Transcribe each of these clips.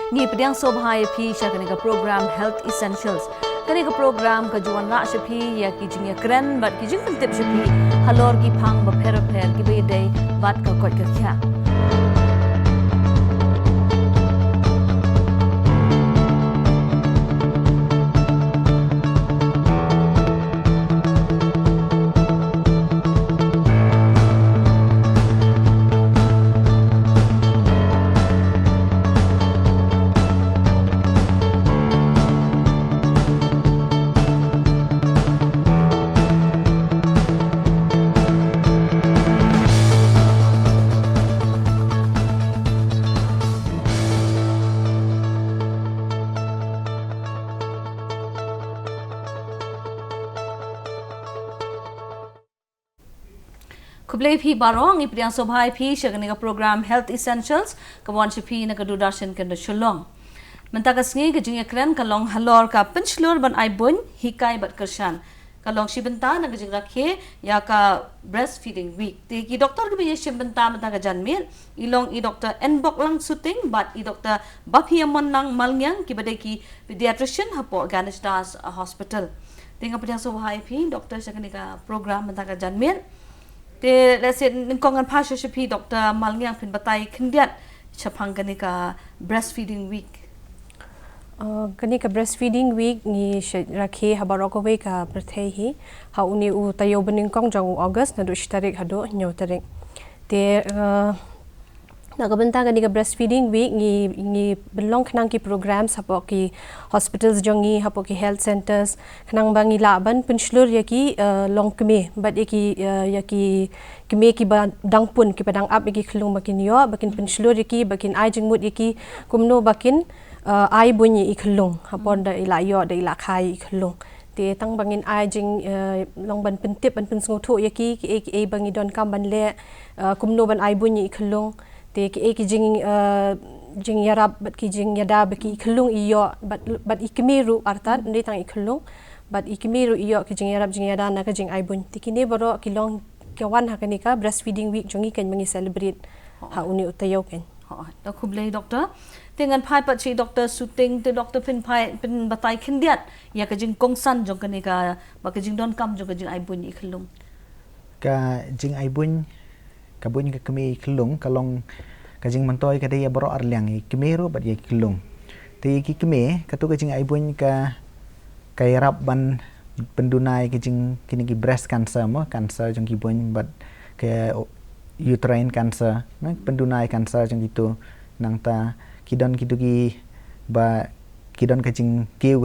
Ngi pediang sobhai phi sha kani ka program Health Essentials. Kani ka program ka juan la sha phi ya ki jing ya kren bat ki jing tip sha phi halor ki phang ba pher ki be dei bat ka kot ka kya. Kublai phi barong ipdiang sobhai phi shagani ka program Health Essentials kawan phi na ka dudarshan kan sholong menta ka sngi ka jing ekran ka long halor ka pinchlor ban ai bun hikai bat kershan ka long shibenta na ka jing rakhe ya ka breastfeeding week te ki doktor ka bi shibenta menta ka janmil ilong I doktor enbok lang suting bat I doktor baphiamon nang malngyang ki badai ki pediatrician hapo Ganistas Hospital tenga pdiang sobhai phi doktor shagani ka program menta ka janmil te let's say ningkongan pasha shapi Dr. Malngyang pin batai kindiat chapang kani ka breastfeeding week kani ka breastfeeding week ni rakhe habaroko we ka prathei hi ha uni u tayo bening kong jang August na do tarik hado nyo tarik te nagabenta kani ka breastfeeding week ni belong khnang ki programs hapo ki hospitals jongi hapo ki health centers khnang bangi laban penslur yaki long kme but yaki kme ki ba dangpun ki padang up yaki khlung bakin yo bakin penslur yaki bakin ai jingmut yaki kumno bakin ai bunyi ikhlung hapo da ila yo da ila khai ikhlung te tang bangin ai jing long ban pentip ban pensngo thu yaki ki bangi don kam ban le kumno ban ai bunyi ikhlung te ki jing yarab bat ki jing yada baki khulung iyo bat ikmiru artat ndai tang ikhulung bat ikmiru iyo ki jing yarab jing yada na ka jing aibun tikine baro ki long kawan hakani ka breastfeeding week jongi kan mangi celebrate ha uni utayo ken ta khublei doctor tengan phai pat chi doctor shooting te doctor pin phai pin batai khindiat ya ka jing kongsan jong kani ka ba ka jing don kam jong ka jing aibun ikhulung ka jing aibun kabun ka kami kelung kalong kajing mantoi ka dia baro arliang kemeru bat ye kelung te ki keme katu kajing aibun ka kairap ban pendunai kajing kini ki breast cancer mo cancer jong ki bun bat ke uterine cancer na pendunai cancer jong itu nang ta kidon kitu ki ba kidon kajing keu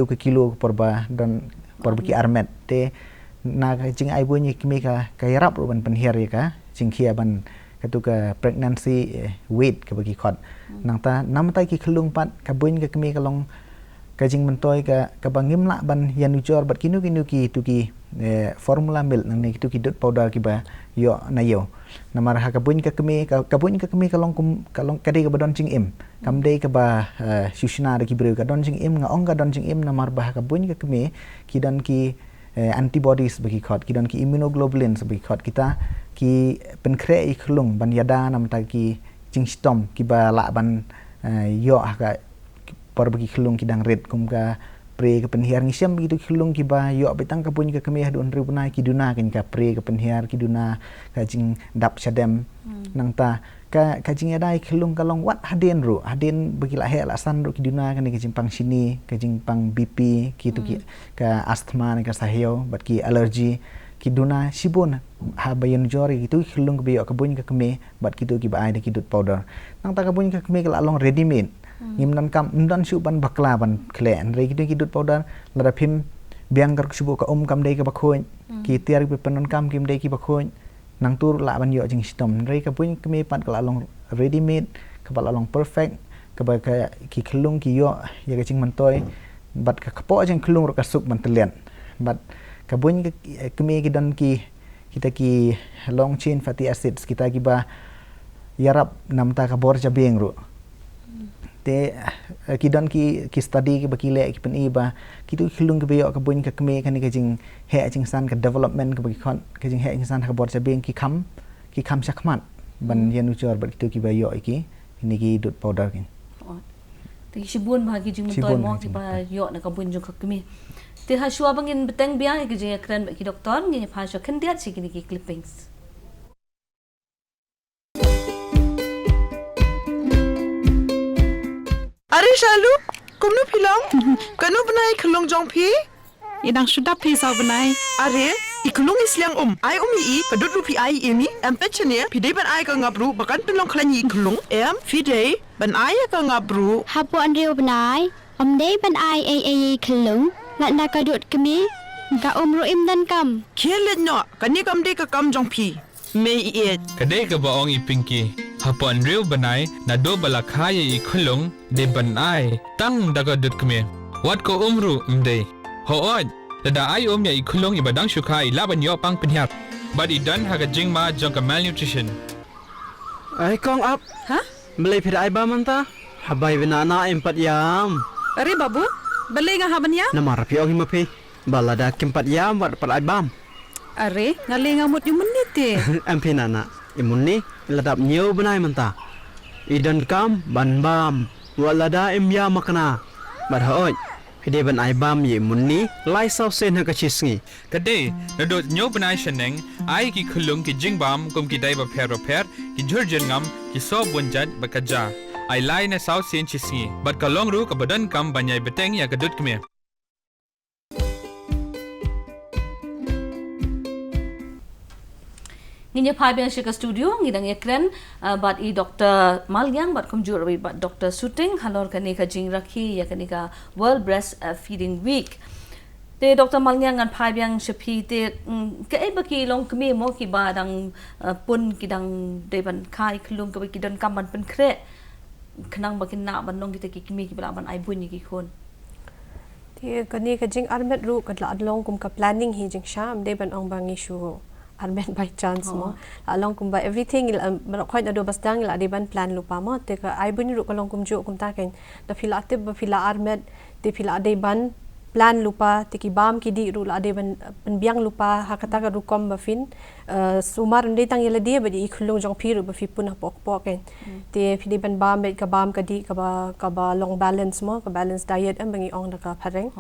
ke kilo porba don porba ki armet te na kajing aibun ye keme ka kairap ban penher ye ka jingkhia ban katuka pregnancy weight ka bagi khot nang ta namtai ki khulung pat ka buin ka kemi kalong ka jing mentoi ka bangim la ban yanujor bat kinu ki tu ki formula milk nang ni tu ki dot powder ki ba yo na yo namar ha ka buin ka kemi kalong kade ka badon jing im kam dei ka ba shushna ki breu ka don jing im nga ong ka don jing im namar ba ka buin ka kemi ki don ki antibodies bagi khot ki don ki immunoglobulins bagi khot kita ki penkre ikhlung ban yada nam ta ki jingstom ki ba la ban yo ka por bagi khlung ki dang red kum ka pre ka penhiar ngisem begitu khlung ki ba yo betang ka pun ka kemeh don ribunai ki duna kin ka pre ka penhiar ki duna ka jing dap sadem nang ta ka jing yada khlung ka long wat haden bagi la he la san ru ki duna kan ki jing pang sini ka jing pang bp ki tu ki ka asthma ka sahyo bat ki allergy ki duna sibun ha bayan jori gitu khulung be ka bun ka keme bat kitu ki ba ai ki dut powder nang ta ka bun ka keme ka long ready made ngim nan kam ndan su ban bakla ban klen re ki dut powder la phim biang gar subu ka kam dei ka bakhoin ki tiar bi panon kam kim dei ki bakhoin nang tur la ban yo jing stom re ka bun keme pat ka long ready made ka ba long perfect ka ba ka ki khulung ki yo ya ka jing mantoi bat ka kapo jing khulung ro ka suk ban telen bat kabun kemi kidon ki kita ki long chain fatty acids kita ki ba yarap namta ka bor jabeng ru te kidon ki study ki bakile ki pen iba kitu khilung ki beyo kabun ka kemi kan ka jing he jing san ka development ka bagi khon ka jing he jing san ka bor jabeng ki kham sakmat ban yanu chor bat kitu ki bayo iki ini ki dut powder kin Ti shibun bagi jing mentoy Shibun mo bagi ti jing pa yo na kabun jung kami. Ti ha shua bangin beteng biang ke jing kren bagi doktor ngi pa sho kendiat si kini ki clippings. Are Shalu, kumnu pilong? Kanu benai kelong jong pi? Idang sudah pisau benai. Are, ikelong isliang ai i, kadut rupi ai ini, pechene, pidai ban ai ka ngabru, bakan pilong klanyi ikelong, fidai, ban ai ka ngabru. Hapo Andrew benai, day ban ai kelung, lak na kadut kami, ka roim dan kam. Kielet no, kani kam de ka kam jong pi. May iet. Kadai ka baong ipingki. Hapon real banai na do balakaya ikulong de banai tang dagadut kami. Wat ko umru mday. Hood, dada ay ya ikulong ibadang syukai laban yo pang pinhyap. But idan hagajing ma jong ka malnutrition. Ay kong up. Ha? Malay pira ay ba man ta? Habay binana empat yam. Are babu, balay nga haban ya? Namarapi ang himapi. Balada kimpat yam wat pat ay bam. Are, ngali nga mut yung menit eh. Ampi nana. Imun ni ladap nyew benai man ta. Idan kam ban bam. Walada im ya makna. Bad hoy. Hide ban ay bam ye imun ni lai saw sen ha kachisngi. Kadai na do nyo banai shaneng ay ki kulong ki jingbam kum ki dai ba per ki jurjen ngam ki so bunjat bakaja. Ay lai na saw sen chisngi. But kalong ru ka badan kam banyay beteng ya kadut kami. Nginya phabiang shika studio ngidang ekren bat i Dr. Malyang bat kumjur wi bat Dr. Suting halor kani ka jing rakhi ya kani ka World Breast Feeding Week. Te Dr. Malyang ngan phabiang shapi te ke ai baki long kmi mo ki ba dang pun ki dang deban khai khlung ka ki don kam ban pen kre khnang bakin na ban long ki te ki kmi ki bala ban ai bun ni ki khon. Ti kani ka jing armet ru ka la adlong kum ka planning hi jing sham de ban ong bangi shu armet by chance mo along kumba everything khoi na do basdang la de ban plan lupa mo te ka ai bun ru ka long kum ju kum ta ken da phila te ba phila armet te phila de ban plan lupa te ki bam ki di ru la de ban biang lupa hakata ka ru kom ba fin sumar de tang yela de ba di khulung jong phi ru ba fi pun pok pok ken te phidi ban bam ka bam ka di ka ba long balance mo ka balance diet am bangi ong da ka phareng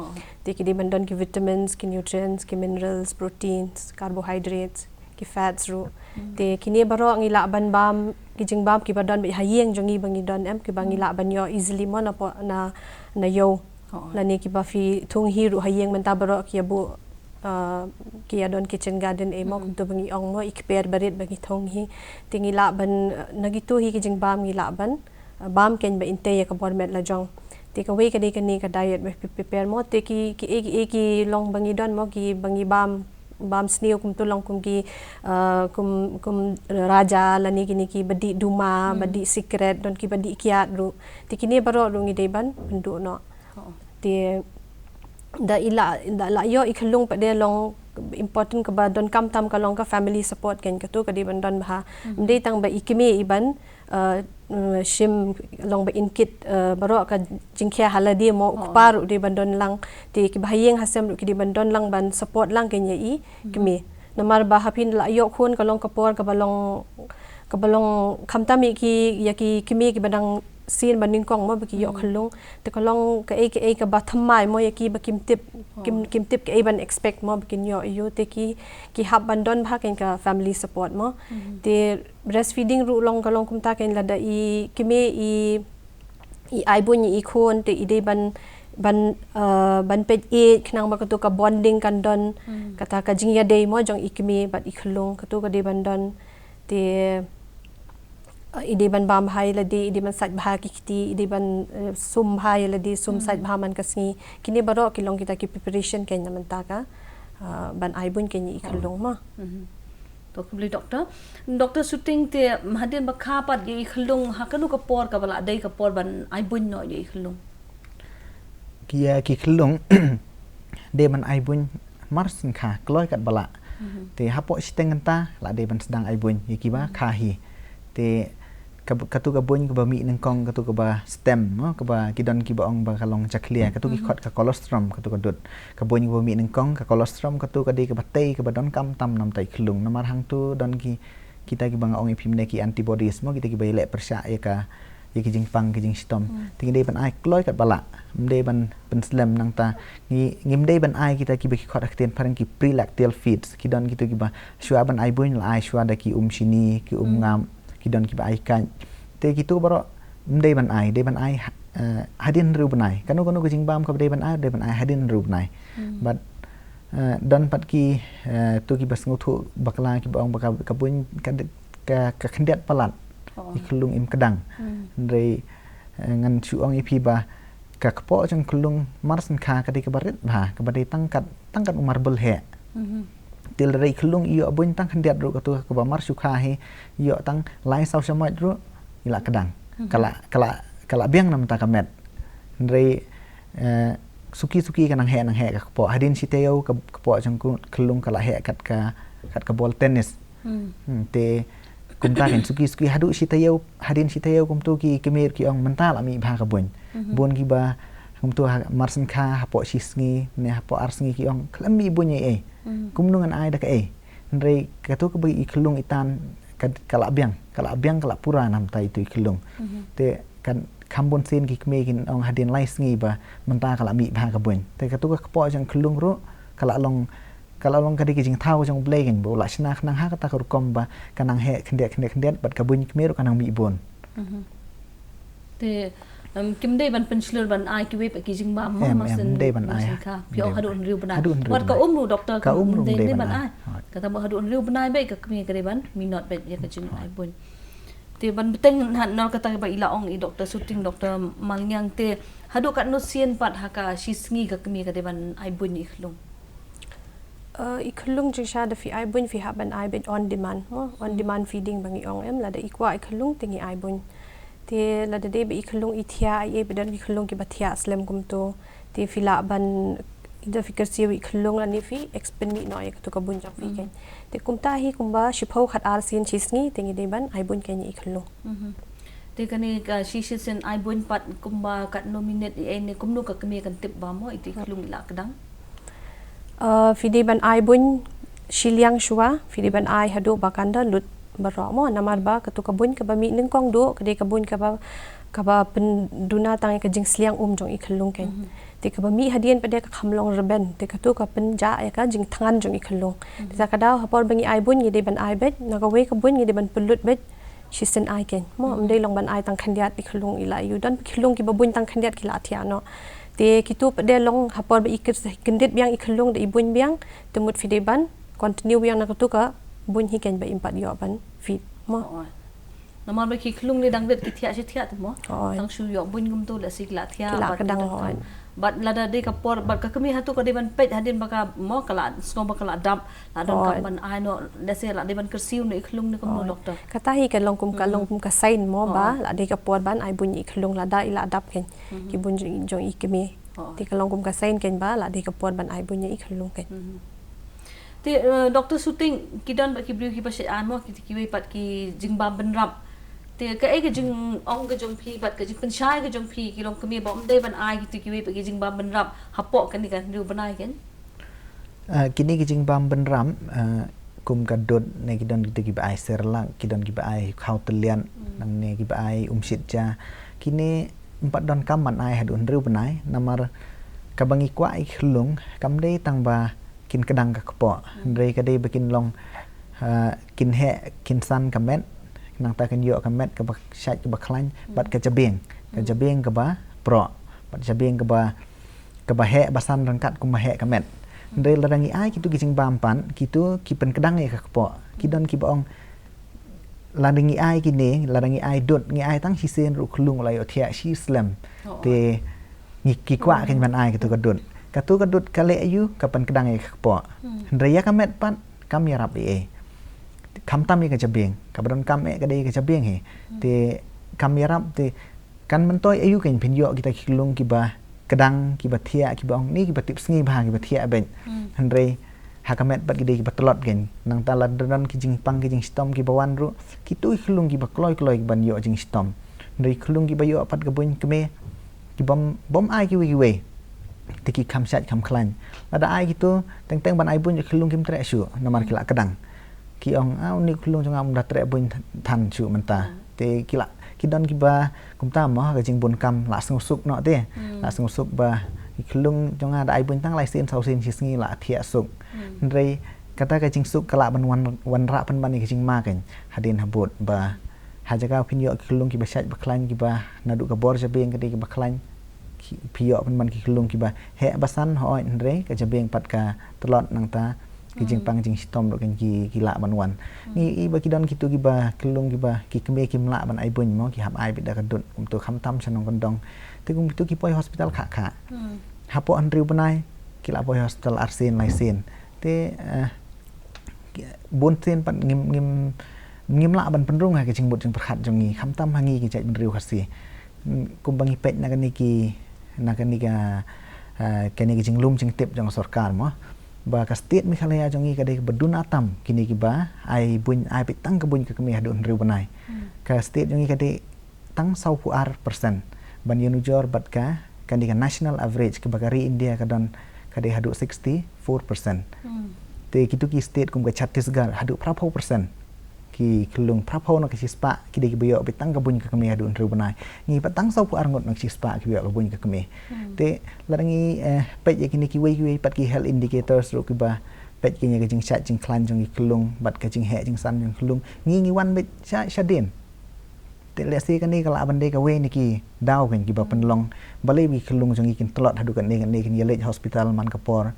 te ki de ban don ki vitamins ki nutrients ki minerals proteins carbohydrates ki fats ru te kini baro ang ila ban bam ki jing bam ki badon bi hayeng jongi bangi don am ki bangi la ban yo easily mo na po na yo lani ki ba fi thung hi ru hayeng man ta baro ki bu ki adon kitchen garden e mo to bangi ong mo ikper barit bangi thong hi tingi la ban nagitu hi ki jing bam ngi la ban bam ken ba inte ya ka bor met la jong te ka we ka de ka ni ka diet ba prepare mo te ki long bangi don mo ki bangi bam sniu kum tulong kum ki kum raja lani kini ki badi duma badi secret don ki badi kiat ru te kini baro ru ngi de ban pendu no te da la yo ikhlung pa de long important ka ba don kam tam ka long ka family support ken ka tu ka di ban don ba de tang ba ikimi iban shim long ba inkit baro ka jingkhya haladi mo ukpar di ban don lang ti ki bahayeng hasem ki di ban don lang ban support lang ken ye kimi namar ba hapin la yo khun ka long ka por ka balong khamtami ki ya ki kimi ki badang sin baning kong mo baki yo khalung te kalong ka ka ba thamai mo yaki ba kim tip ka ban expect mo bakin yo te ki hab bandon bha ken ka family support mo te breastfeeding ru long kalong kum ta ken lada i kimi i ai bun i khon te ide ban pet e khnang ba ka bonding kan don kata ka jingya day mo jong ikimi bat ikhlung ka ka de bandon te ide ban bam hai ladi ide ban sat bha ki kiti ide ban sum bha ladi sum sat bha man kasni kini baro kilong kita ki preparation ken naman ta ka ban ai bun ken i khalong ma to kubli doctor shooting te mahadin ba kha pat ye khalong hakanu ka por ka bala dai ka por ban ai bun no ye khalong ki khlung de man ai bun mar sin kha kloi kat bala te hapo siteng ta la de ban sedang ai bun ye ki ba kha hi te katu ka bun ka ba mi nang kong katu ka ba stem ka ba kidon ki ba ong ba kalong chaklia katu ki khot ka colostrum katu ka dut ka bun ba mi nang kong ka colostrum katu ka de ka ba tei ka ba don kam tam nam tai khlung namar hang tu don ki kita ki bang ong ipim ne ki antibodies mo kita ki ba le persya ya ki jing pang ki jing stom ting dei ban ai kloi kat bala mde ban slam nang ta ngim dei ban ai kita ki be ki khot akten parang ki prelactal feeds ki don gitu ki ba shua ban ai buin la ai shua da ki shini ki ngam ki don ki ba ai kan te gitu baro mde ban ai hadin ru ban ai kanu ki jing bam ka dei ban ai hadin ru ban ai but don pat ki tu ki bas ngutu bakla ki bang baka kabun ka khendet palat i klung im kedang rei ngan chuang ipi ba ka kpo jang klung marsan kha ka di ka barit ba ka badi tangkat umar bel he til rei klung iyo bun tang khendet ru ka tu ka ba mar su kha he iyo tang lai sau samai ru ila kedang kala biang nam ta ka met rei suki kanang he ka kpo hadin siteo ka kpo jang klung kala he kat ka ball tennis te kumta kan suki hadu siteo hadin siteo kumtu ki kemer ki ong mental ami bha ka bon ki ba kumtu marsan kha hapo sisngi ne hapo arsngi ki ong klami bunye kumnungan ai da ka rei ka tu ka bi iklung itan kala biang kala pura nam ta itu iklung te kan kambon sen ki kme kin ong hadin lais ngi ba menta kala mi bha ka bon te ka tu ka kpo jang klung ro kala long kadi ki jing thau jang blegen bo la sina nang ha ka ta kom ba kanang he khendet bat ka bun kme ro kanang mi bon te kim dei ban penslur ban ai ki we pa ki jing ba mo masen dei ban ai ka pyo hadun riu ban wat ka umru doktor ka dei ban ai ka ta hadun riu ban ai be ka kme ka ban mi not be ya ka jing ai bon te ban beteng nor kata ba ila ong i doktor shooting doktor malnyang te hadu kat no sien pat haka shisngi ka kmi ka deban ai bun ikhlung ikhlung jisha da fi ai bun fi haban ai ben on demand feeding bangi ong em la da ikwa ikhlung tingi ai bun te la da de be ikhlung ithia ai bedan ikhlung ki bathia slam kum to te fila ban ida fikir siwi ikhlung la ni fi expand mi no ek to ka bun jang fi ken te kumta hi kumba shipho khat ar sin chisngi tingi de ban ai bun ken ikhlung te kani ka shishin ai bun pat kumba kat nominate e ne kumnu ka kme kan tip ba mo iti ikhlung la kadang fi de ban ai bun shiliang shua fi de ban ai hadu bakanda lut baro mo namar ba ka to ka bun ka ba mi ning kong do ka de ka bun ka ba pen duna tang ka jing sliang jong ikhlung ken te ka ba mi hadien pa de ka khamlong reben te ka to ka pen ja ya ka jing thangan jong ikhlung te ka daw hapor bangi ai bun ngi de ban ai bet na ka we ka bun ngi de ban pulut bet shisen ai ken mo amdei long ban ai tang khandiat ikhlung ila yu dan ikhlung ki ba bun tang khandiat ki la thia no te ki tu pa de long hapor ba ikir kendit biang ikhlung de ibun biang te mut fi de ban continue biang na ka to ka bun hi ken ba impat yo ban fit mo namar ba ki ikhlung ni dang det ki thia thia te mo tang shu yo bun gum to la sik la thia ba kadang hoan bat lada de ka por bat ka kami hatu ka de ban pet hadin baka mo kala sno bakala dap la don ka ban ai no dese la de ban kersiu ni ikhlung ni kom doktor kata hi kan long kum ka sain mo ba la de ka por ban ai bun ikhlung la da ila dap ken ki bun jong ikme ti ka long kum ka sain ken ba la de ka por ban ai bun ikhlung ken te doktor shooting kidan ba ki briu ki pa se an mo ki we pat ki jingba ban rap te ka ai ka jing ong ka jong phi bat ka jing penshai ka jong phi ki long kami bom dei ban ai ki ki we pa ki jing bam ban rap hapo kan ni kan riu ban ai ken kini ki jing bam ban ram kum ka dot ne ki don ki ba ai serlang ki don ki ba ai khau telian nang ne ki ba ai sit ja kini 4 don kam man ai hadun riu ban ai namar ka bangi kwa ai khlung kam dei tang ba kin kadang ka kpo rei ka dei bakin long kin he kin san kamet nang ta kan yo kamet ka ba shat ka ba klan bat ka jabeng ka ba pro bat jabeng ka ba he basan rangkat ku ma he kamet rei larangi ai kitu kijing bampan kitu ki pen kadang e ka kpo ki don ki ba ong larangi ai ki ne larangi ai dot ngi ai tang si sen ru klung la yo thia si slam te ngi ki kwa kan ban ai kitu ka dot ka le yu ka pen kadang e ka kpo rei ya kamet pan kam ya rap e kam tam ni ka jabeng ka badon kam e ka dei ka jabeng he te kam yarap te kan mentoi ayu kan pin yo kita kilung ki ba kadang ki ba thia ki ba ong ni ki ba tips ngi ba ki ba thia ben handrei hakamet bat ki dei ki ba telot gen nang tala don ki jing pang ki jing stom ki ba wan ru ki tu kilung ki ba kloi ban yo jing stom ndei kilung ki ba yo pat ka bun keme ki bom ai ki we te ki kam sat kam klan ada ai gitu teng ban ai bun kilung kim tre shu namar ki la kadang ki ong au ni klung jong am da tre bun than chu menta te kidon kiba kumta mo ka jing bun kam la suk no te la suk ba klung jonga da ai bun tang lai sin sau sin chisngi la thia suk rei kata ka jing suk kala ban wan ra pan ban ni ka jing ma kan hadin habut ba hajaga pinyo klung kiba syat baklan kiba nadu ka bor jabeng ka kiba klan piyo pan ban ki klung kiba he basan hoi rei ka jabeng pat ka telot nang ta kijing pang jing sitom do kan ki la ban wan ni i ba kidon kitu ki ba kelung ki ba ki keme ki mla ban ai bun mo ki hap ai bi da kadut to kham tam chanong kondong te kum tu ki poi hospital kha hapo an riu banai ki la poi hospital arsen lai sen te bon sen pan ngim la ban penrung ha ki jing bot jing perkhat jong ni kham tam hangi ki jai ban riu khasi kum bangi pet na kan ni ki ka kene ki jing lum jing tip jong sarkar mo ba ka state Meghalaya jongi ka de bedun atam kini ki ba ai bun ai pitang ka bun ka kemi hadun riu banai ka state jongi ka de tang 90% ban yunujor bat ka kan di national average ke bagari India ka don ka de hadu 64% te kitu ki state kum ka Chhattisgarh hadu 40% ki kelung prapo nak sispa ki de biyo pitang ka bun ka kemi hadun riu banai ngi patang 90 ngot nak sispa ki biyo ka bun ka kemi te larangi pet ye kini ki wei pat ki health indicators ro ki ba pet ki nya jing chat jing klan jong ki kelung bat ka jing he jing san jong kelung ngi wan bet shadin te le si kan ni kala bande ka we ni ki daw kan ki ba penlong bale bi kelung jong ki telot hadu kan ni kin ye hospital man kapor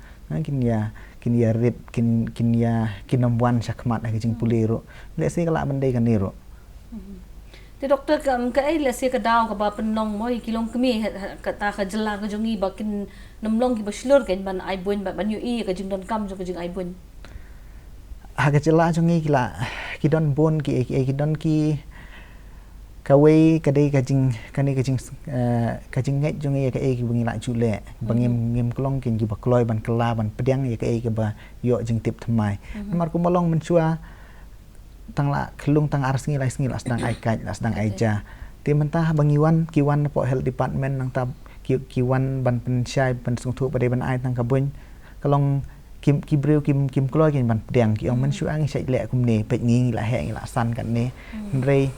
kin ya rit kin ya kinamwan sakmat ha jing puliro le si kala bande kan ni ro te doktor ka ai le se ka daw ka ba penlong mo kilong kemi ka ta ka jela ka jongi ba kin namlong ki ba shlor kan ban ai bun ba ban yu i ka jing don kam jo ka jing ai bun ha ka jela jongi kila ki don bon ki don ki ka wei ka dei ka jing ngai jongi ka ki bungi la jule bangim klong kin ki ba kloi ban kala ban pedang ya ka ba yo jing tip thamai mar ku molong menchua tang la kelung tang ars ngi la sedang ai kaj la sedang ai ja ti mentah bangiwan kiwan po health department nang ta kiwan ban pensyai ban sung thu pade ban ai tang kabun kalong kim breu kim kloi kin ban pedang ki ong menchua ngi sai le kum ne pet ngi la he ngi la san kan ne rei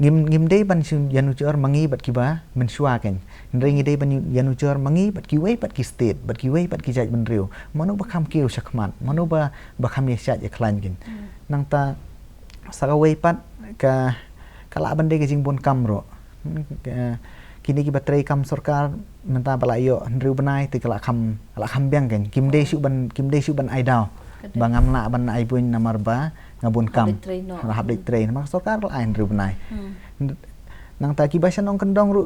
ngim dei ban yanu jor mangi bat ki ba menchua kan rei ngi dei ban yanu jor mangi bat ki wei bat ki state bat ki wei bat ki jaj ban riu manu ba kham kiu sakmat manu ba kham ye shat ye klan kin nang ta sakawei pat ka kala bande ke jing bon kam ro kini ki baterai kam sarkar menta balayo riu banai te kala kham beng kan kim de su ban ai daw bangam la ban ai bun namar ba ngabun kam hab de train mak sarkar la ai riu banai nang ta ki basan ong kendong ru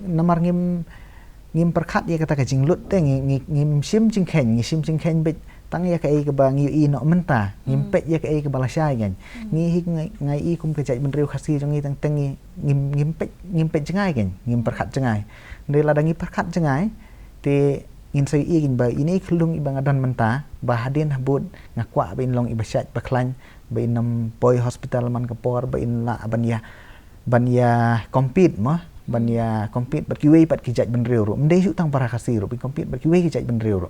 namar ngim perkhat ye kata ka jing lut te ngim sim jing khen bet tang ya kai ke bang yu no menta ngimpet ya kai ke balasai kan ngi ngai i kum ke jai menriu khasi jong tang tengi ngimpet jengai kan ngim perkhat jengai ndai la dangi perkhat jengai te ngin sai i gin ba ini kelung ibang adan menta ba hadin habut ngakwa bin long ibasat baklan bin nam poi hospital man kapor bin la ban ya compete mo ban ya compete bat kiwei pat ki jai menriu ro ndai su tang para khasi ro bin compete bat kiwei ki jai menriu ro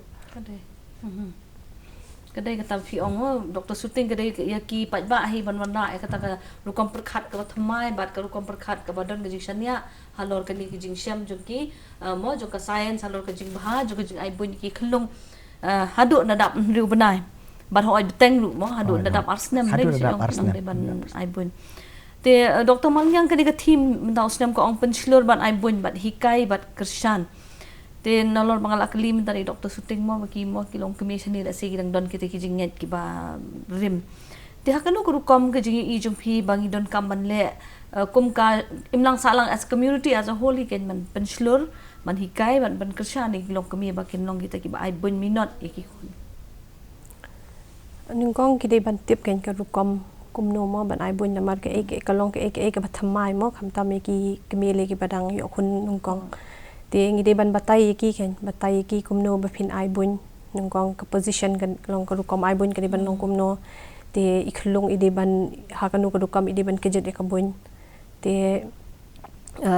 kadai kata fi ong doktor shooting kadai ya ki pat ba hi ban wana kata ka rukom perkhat ka thamai bat ka rukom perkhat ka badan ka jing shania halor ka ni ki jing syam jo ki mo jo ka science halor ka jing bha jo ka jing ai bun ki khlung hadu na dap riu banai ban hoi beteng ru mo hadu na dap arsnem le jong ban ai bun te doktor mangyang kadai ka team da usnem ko ong penslor ban ai bun bat hikai bat kershan te nalor mangala kelim tadi doktor shooting mo kilong commission ni la sige dang don kite ki jinget ki ba rim te hakano ko kom ke jingi i jum phi bangi don kam ban le kum ka imlang salang as community as a whole ken man penslur man hikai ban kersha ni kilong kemi ba kinlong kita ki ba ai bun minot ki kon ningkong kide ban tip ken ka rukom kumno mo ban ai bun namar ke kalong ke ba thamai mo khamta me ki kemele ki badang yo khun ningkong te ngi de ban batai ki kumno ba phin ai bun nungkong ka position kan long ka rukom ai bun ka de ban long kumno te ikhlung ide ban ha kanu ka rukom ide ban kejet ka bun te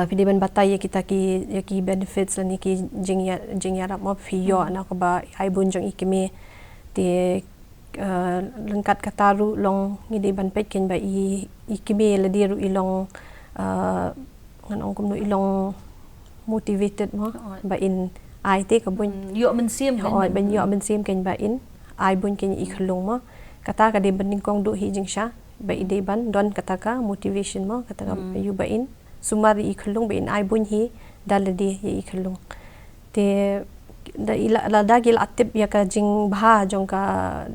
pide ban batai kita ki benefits ni ki jingya rap mo phi yo na ka ba ai bun jong ikeme te lengkat kataru long ngi de ban pet ken ba ikeme la diru ilong ngan ong kum no ilong motivated mo ba in ai te ka bun yo men sim oi ben yo ben sim ken ba in ai bun ken I khlung mo kata ka de ben kong du hi jing sha ba ide ban don kata ka motivation mo kata ka yu ba in sumar I khlung ba in ai bun hi daladi I khlung te da ila da gil atip ya ka jing bha jong ka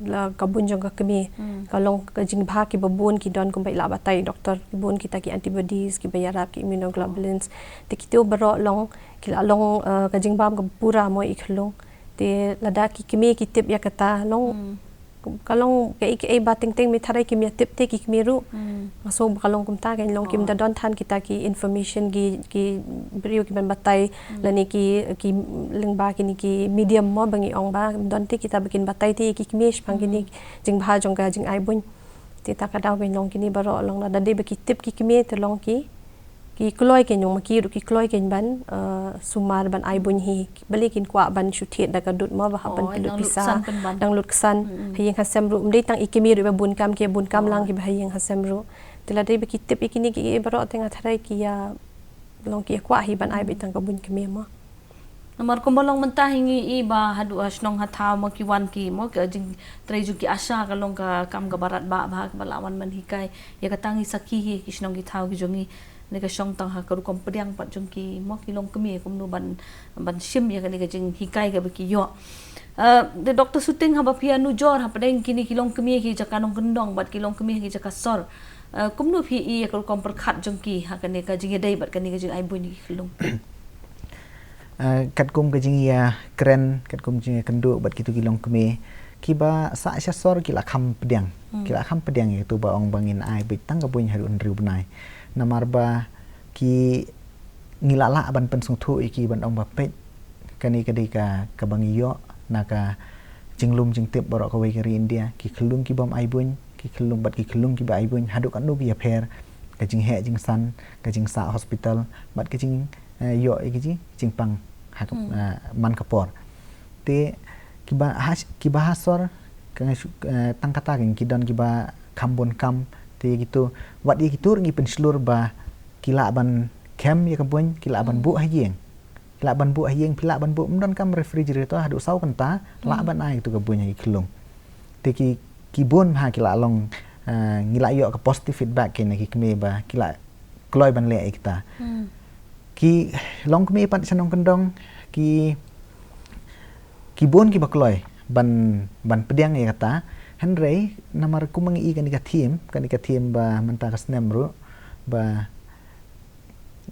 la kabun jong ka kemi kalong ka jing bha ki babun ki don kum ba ila batai doktor ki bun kita ki antibodies ki bayarap ki immunoglobulins te kito baro long ki long ka jing bam ka pura mo ikhlong te lada ki kemi ki tip ya kata long kalong ke bating ting mi tharai ki mi tip te ki kmiru maso kalong kum ta kan long kim da don than kita ki information ki brio ki ban batai lani ki lingba ki ni ki medium mo bangi ong ba don te kita bikin batai te ki kmish pang ni jing bha jong ka jing ai bun te ta ka daw ben long ki ni baro long da de ki tip ki kmi te long ki kloi ken yong maki ru ki kloi ken ban sumar ban ai bun hi balikin kwa ban shuthet da ka dut mo ba ban lut pisa dang lut ksan hayeng hasam ru umdei tang ikimi ru bun kam ke bun kam lang ki hayeng hasam ru tila dei ki tip ikini ki baro tenga tharai ki ya long ki kwa hi ban ai be tang ka bun kemi mo Namar kumbalong mentah hingi iba hadu asnong hatau mo ki wan ki mo ka jing treju ki asha kalong ka kam ka barat ba balawan man hikai ya katangi sakhi hi kisnong ki thau ki jongi nega shong tang ha karu kom pediang pat jong ki mo ki long kemi kum nu ban shim ya ka jing hikai ka ki yo the doctor shooting ha ba pia nu jor ha padeng kini ki long kemi ki jakanong kendong bat ki long kemi ki jakasor kum nu phi I karu kom perkhat jong ki ha ka jing dei bat ka jing ai bun ki long kat kum ke jing ya keren kat kum jing kenduk bat kitu kilong keme kiba sa sor kila kham pediang itu ba ong bangin ai bit tang ka bun haru nriu benai namar ba ki ngilala ban pensung thu iki ban ong ba pet kani kadi ka bangi yo naka jinglum jing tip borok ka wei kari India ki khlung ki bom ai bun ki khlung bat ki khlung ki ba ai bun hadu kan nu bi pher ka jing he jing san ka jing sa hospital bat ka jing yo iki ji jing pang man kapor te kiba hasor tang kata kan kidon kiba kambon kam te gitu wat ye gitu ngi penslur ba kila ban kem ya kabun kila ban bu hayeng pila ban bu mdon kam refrigerator hadu sau kanta la ban ai tu kabun yi klung te ki bon ha kila long ngila yo ka positive feedback ken ki kme ba kila kloi ban le kita ki long kme pat sanong kendong ki bon ki bakloi ban pediang ya kata Henry namar kumangi kan ka team ba manta kasnem ru ba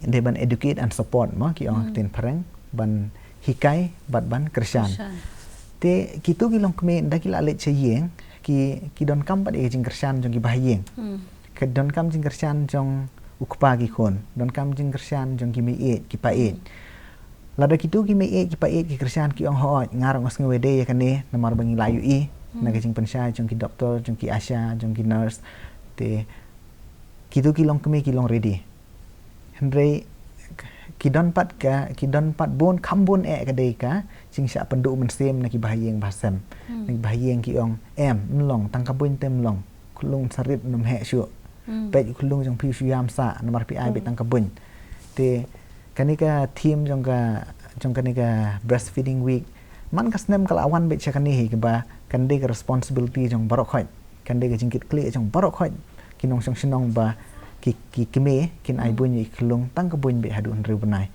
de ban educate and support mo ki ong tin pareng ban hikai ban krisyan te kitu ki long kme nda ki la le cheyeng ki don kam ba de jing krisyan jong ki bahayeng ke don kam jing krisyan jong ukpa ki kon don kam jing krisyan jong ki mi ki pa lada kitu ki me ki pa ki krisyan ki ong ho ngarong os ngwede ya kane namar bangi layu na jing pensai jong ki doktor jong ki asha jong ki nurse te kitu ki long keme ki long ready Henry kidon pat bon kambon ka dei ka jing sha pendu men sem na ki bahayeng basem na ki bahayeng ki ong mlong tang kabun tem long kulung sarit nom he shu pe kulung jong pi yam sa namar pi ai be tang kabun te kanika team jong kanika breastfeeding week man kasnem kala awan be chakani hi ba kande ka responsibility jong barok khoi kande ka jingkit kle jong barok khoi kinong song sinong ba ki kime kin ai bun yi klung tang ka bun be hadu nri bunai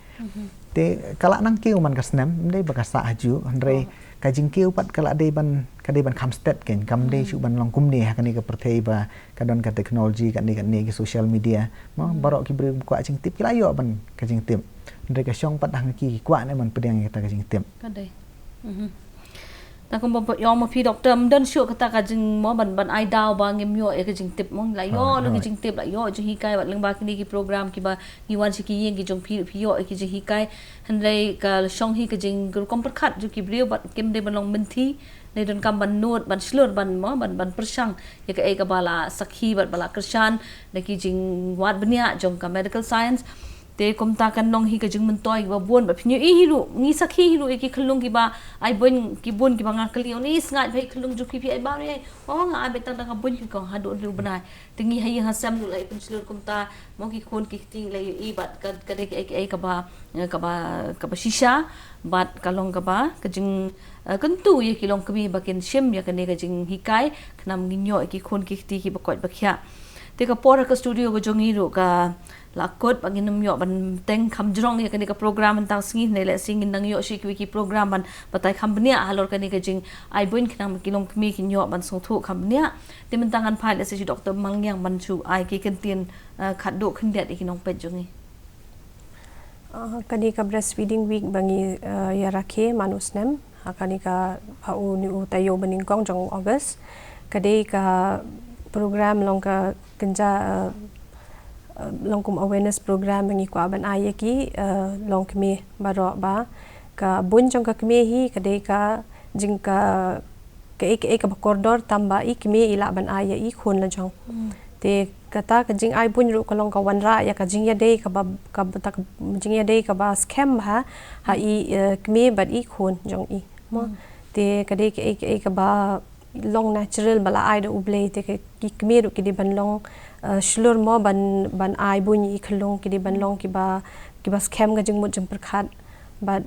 te kala nang kiu man kasnem ndei ba ka sa haju ndrei ka jingkiu pat kala dei ban kam step ken kam dei chu ban long kum ne ha kani ka perthei ba kadon ka technology kan ni ki social media mo barok ki bre kwa jing tip kila yo ban ka jing tip ndrei ka shong pat hang ki kwa ne man pedang ka jing tip ka dei ta kum ba yo ma phi doctor mdan shu kata ka jing mo ban ai daw ba ngem yo ka jing tip mo la yo lo ki jing tip la yo ji hi kai wat leng ba kini ki program ki ba ni wan si ki yeng ki jong phi yo ki ji hi kai handai ka shong hi ka jing gur kom khat ju ki brio bat kem de ban long min thi ne don kam ban nut ban slur ban mo ban persang ya ka e ka bala sakhi bat bala krishan ne ki jing wat bnia jong ka medical science te komta kan nong hi ka jing mentoi ba bon ba phnyu I hiru ngi sakhi hiru ki khlung ki ba ai bon ki ba nga kli ni sngat phai khlung ju ki pi ai ba ni o nga ai betang da ka bon ki ko ha do ru banai tingi hai ha sam lu lai pun slur komta mo ki khon ki ting lai I bat ka de ki ai ka ba shisha bat kalong ka ba ka jing kan tu ye ki long kami ba ken shem ya ka ne ka jing hikai khnam ngi nyo ki khon ki ti ki ba koi ba khya te ka por ka studio ko jongi ro ka lakot panginum yo ban teng khamjrong ya kani ka program tang singi ne le singin nang yo shi ki program ban patai khambnia halor kani ka jing ai buin khnam kilong kmi kin yo ban song thu khambnia te min tangan phai le si Dr. Mangyang ban chu ai ki kan tien khat do khin det ki nong pe jongi kani ka breastfeeding week bangi ya rakhe manusnem kani ka au ni u tayo baning kong jong August kadai ka program long ka kenja longkum awareness program bangi kwa ban ai ki long kmi baro ba ka bun jong ka kmi hi kadai ka jing ka ek ka koridor tamba I kmi ila ban ai I khun la jong te kata ka jing ai bun ru ka long ka wanra ya ka jing ya dei ka ba jing ya dei ka ba scam ha I kmi bat I khun jong I mo te kadai ek ka ba long natural bala ai do uble te ki kmi ru ki di ban long shlur mo ban ai bun I khlong ki di ban long ki ba scam ga jing mo jing perkhat but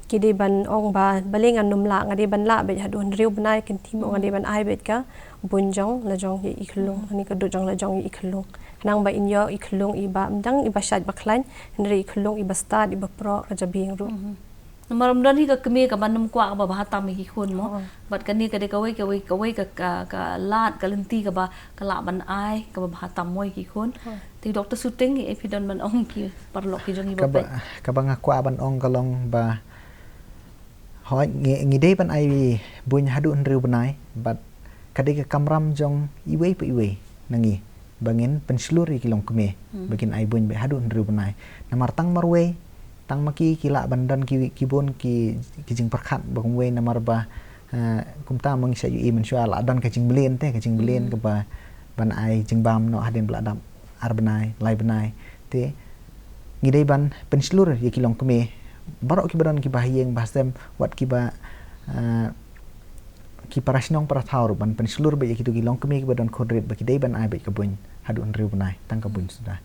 ki di ban ong ba baling an num la ngadi ban la be hadun riu banai ken thi mo ngadi ban ai bet ka bun jong la jong I khlong ani ka do jong la jong I khlong nang ba in yo I khlong I ba mdang I ba shat ba khlain nri I khlong I ba start I ba pro ka jabing ru maram dan hi ka kmi ka banum kwa ka ba bhata mi ki khun mo bat kani ka de ka wei ka lat ka lenti ka ba ka la ban ai ka ba bhata moi ki khun ti Dr. Suting e pidon ban ong ki parlok ki jongi ba ka ba nga kwa ban ong ka long ba hoi ngi dei ban ai buin hadu nriu banai bat kadai ka kamram jong iwei nangi bangin pensluri ki long kme bagin ai buin be hadu nriu banai namar tang marwe tang maki kila bandan ki bon ki jing perkhat bang we namar ba kumta mang sa yu men sha la dan ka jing blen te ka jing blen ka ba ban ai jing bam no hadin bla dam ar banai lai banai te ngi dei ban penslur ye ki long kme barok ki badan ki bahiyeng bahsem wat ki ba ki parasnong para thaur ban penslur be ye ki tu ki long kme ki badan khodret ba ki dei ban ai be ka bun hadun riu banai tang ka bun sudah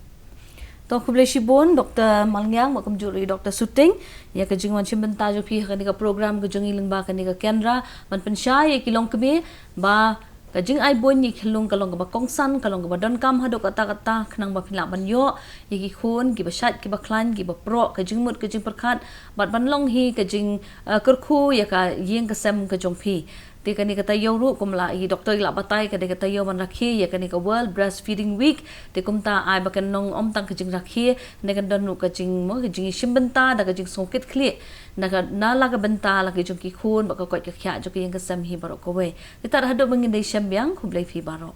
to kuble shibon Dr. Mangyang makam juri Dr. Suting ya ka jingwan chimbenta jo phi ka ni ka program ka jongi lingba ka ni ka kendra man pensha ye kilong kebe ba ka jing ai bon ni khilung kalong ka ba kongsan kalong ka ba don kam hado kata khnang ba phila ban yo ye ki khon ki ba shat ki ba klan ki ba pro ka jing mut ka jing perkhat bat ban long hi ka jing kurkhu ya ka yeng ka sem ka jong phi te kani kata yo ru kumla I doctor ila batai ka de kata yo man rakhi ya kani ka World Breastfeeding Week te kumta ai ba kan nong om tang ka jing rakhi ne kan don nu ka jing mo ka jing shimbenta da ka jing songket khle na la ka benta la ka jong ki khun ba ka koi ka khya jo ki yang ka sam hi baro ko we te tar hado bangin dei shambyang khublai phi baro